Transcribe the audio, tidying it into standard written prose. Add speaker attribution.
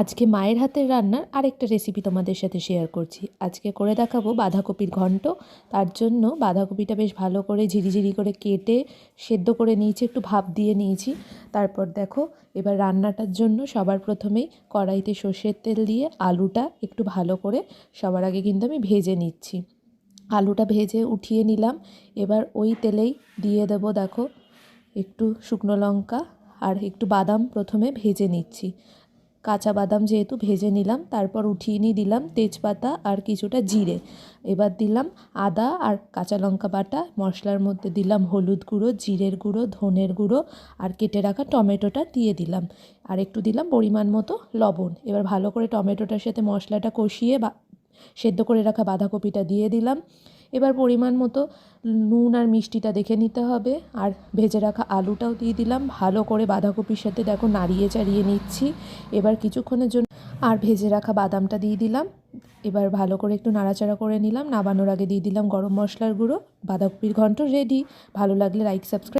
Speaker 1: আজকে মায়ের হাতের রান্নার আরেকটা রেসিপি তোমাদের সাথে শেয়ার করছি। আজকে করে দেখাবো বাঁধাকপির ঘন্ট। তার জন্য বাঁধাকপিটা বেশ ভালো করে ঝিরিঝিরি করে কেটে সেদ্ধ করে নিয়েছি, একটু ভাপ দিয়ে নিয়েছি। তারপর দেখো, এবার রান্নাটার জন্য সবার প্রথমেই কড়াইতে সর্ষের তেল দিয়ে আলুটা একটু ভালো করে সবার আগে কিন্তু আমি ভেজে নিচ্ছি। আলুটা ভেজে উঠিয়ে নিলাম। এবার ওই তেলেই দিয়ে দেবো দেখো একটু শুকনো লঙ্কা আর একটু বাদাম প্রথমে ভেজে নিচ্ছি। কাঁচা বাদাম যেহেতু ভেজে নিলাম, তারপর উঠিয়ে নিয়ে দিলাম তেজপাতা আর কিছুটা জিরে। এবার দিলাম আদা আর কাঁচা লঙ্কা বাটা। মশলার মধ্যে দিলাম হলুদ গুঁড়ো, জিরের গুঁড়ো, ধনের গুঁড়ো আর কেটে রাখা টমেটোটা দিয়ে দিলাম। আর একটু দিলাম পরিমাণ মতো লবণ। এবার ভালো করে টমেটোটার সাথে মশলাটা কষিয়ে সেদ্ধ করে রাখা বাঁধাকপিটা দিয়ে দিলাম। এবার পরিমাণ মতো নুন আর মিষ্টিটা দেখে নিতে হবে। আর ভেজে রাখা আলুটাও দিয়ে দিলাম। ভালো করে বাঁধাকপির সাথে দেখো নাড়িয়ে চাড়িয়ে নিচ্ছি। এবার কিছুক্ষণের জন্য আর ভেজে রাখা বাদামটা দিয়ে দিলাম। এবার ভালো করে একটু নাড়াচাড়া করে নিলাম। নামানোর আগে দিয়ে দিলাম গরম মশলার গুঁড়ো। বাঁধাকপির ঘন্ট রেডি। ভালো লাগলে লাইক, সাবস্ক্রাইব।